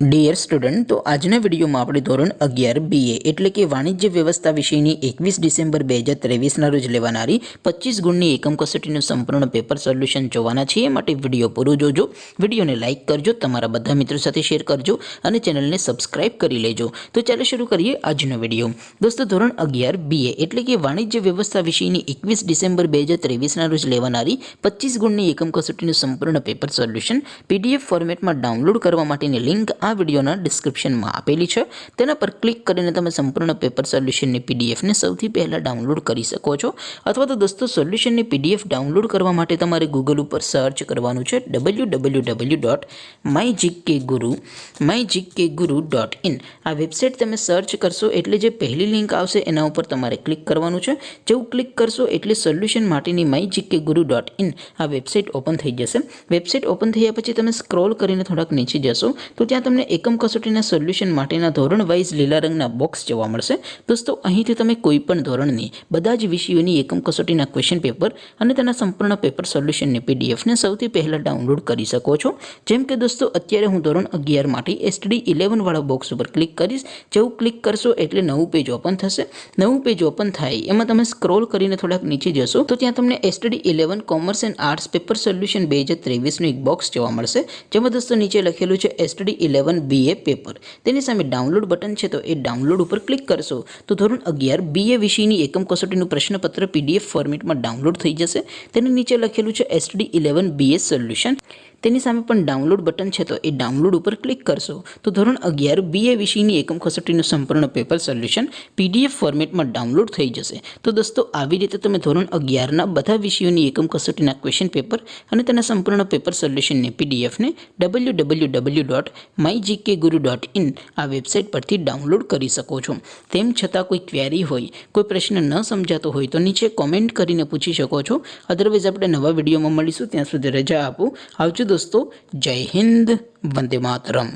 Dear student, તો આજના વિડીયોમાં આપણે ધોરણ 11 BA એટલે કે વાણિજ્ય વ્યવસ્થા વિષયની 21 ડિસેમ્બર 2023ના રોજ લેવાનારી 25 ગુણની એકમ કસોટીનું સંપૂર્ણ પેપર સોલ્યુશન જોવાના છીએ. માટે વિડીયો પૂરો જોજો, વિડીયોને લાઇક કરજો, તમારા બધા મિત્રો સાથે શેર કરજો અને ચેનલને સબસ્ક્રાઇબ કરી લેજો. તો ચાલો શરૂ કરીએ આજનો વિડીયો. દોસ્તો, ધોરણ 11 BA એટલે કે વાણિજ્ય વ્યવસ્થા વિષયની 21 ડિસેમ્બર 2023ના રોજ લેવાનારી 25 ગુણની એકમ કસોટીનું સંપૂર્ણ પેપર સોલ્યુશન PDF ફોર્મેટમાં ડાઉનલોડ કરવા માટેની લિંક આ વિડીયોના ડિસ્ક્રિપ્શનમાં આપેલી છે. તેના પર ક્લિક કરીને તમે સંપૂર્ણ પેપર સોલ્યુશનની PDFને સૌથી પહેલાં ડાઉનલોડ કરી શકો છો. અથવા તો દોસ્તો, સોલ્યુશનની PDF ડાઉનલોડ કરવા માટે તમારે ગૂગલ ઉપર સર્ચ કરવાનું છે www.mygkguru.in. આ વેબસાઇટ તમે સર્ચ કરશો એટલે જે પહેલી લિંક આવશે એના ઉપર તમારે ક્લિક કરવાનું છે. જેવું ક્લિક કરશો એટલે સોલ્યુશન માટેની mygkguru.in આ વેબસાઇટ ઓપન થઈ જશે. વેબસાઇટ ઓપન થયા પછી તમે સ્ક્રોલ કરીને થોડાક નીચે જશો તો ત્યાં તમને એકમ કસોટીના સોલ્યુશન માટેના ધોરણ વાઇઝ લીલા રંગના બોક્સ જોવા મળશે. દોસ્તો, અહીંથી તમે કોઈ પણ ધોરણની બધા જ વિષયોની એકમ કસોટીના ક્વેશ્ચન પેપર અને તેના સંપૂર્ણ પેપર સોલ્યુશનની PDFને સૌથી પહેલાં ડાઉનલોડ કરી શકો છો. જેમ કે દોસ્તો, અત્યારે હું ધોરણ 11 માટે STD 11 વાળા બોક્સ ઉપર ક્લિક કરીશ. જેવું ક્લિક કરશો એટલે નવું પેજ ઓપન થશે. નવું પેજ ઓપન થાય એમાં તમે સ્ક્રોલ કરીને થોડાક નીચે જશો તો ત્યાં તમને STD 11 commerce and arts paper solution 2023નું એક બોક્સ જોવા મળશે. જેમાં દોસ્તો નીચે લખેલું છે STD 11 BA પેપર. તેની સામે ડાઉનલોડ બટન છે, તો એ ડાઉનલોડ ઉપર ક્લિક કરશો તો ધોરણ 11 BA વિષયની એકમ કસોટીનું પ્રશ્નપત્ર PDF ફોર્મેટમાં ડાઉનલોડ થઈ જશે. તેની નીચે લખેલું છે STD 11 BA સોલ્યુશન. તેની સામે પણ ડાઉનલોડ બટન છે, તો એ ડાઉનલોડ ઉપર ક્લિક કરશો તો ધોરણ 11 BA વિષયની એકમ કસોટીનું સંપૂર્ણ પેપર સોલ્યુશન PDF ફોર્મેટમાં ડાઉનલોડ થઈ જશે. તો દોસ્તો, આવી રીતે તમે ધોરણ 11ના બધા વિષયોની એકમ કસોટીના ક્વેશ્ચન પેપર અને તેના સંપૂર્ણ પેપર સોલ્યુશનની PDFને www.mygkguru.in આ વેબસાઇટ પરથી ડાઉનલોડ કરી શકો છો. તેમ છતાં કોઈ ક્વેરી હોય, કોઈ પ્રશ્ન ન સમજાતો હોય તો નીચે કોમેન્ટ કરીને પૂછી શકો છો. અદરવાઇઝ આપણે નવા વિડીયોમાં મળીશું. ત્યાં સુધી રજા આપો. આવજો દોસ્તો. જય હિન્દ. વંદે માતરમ.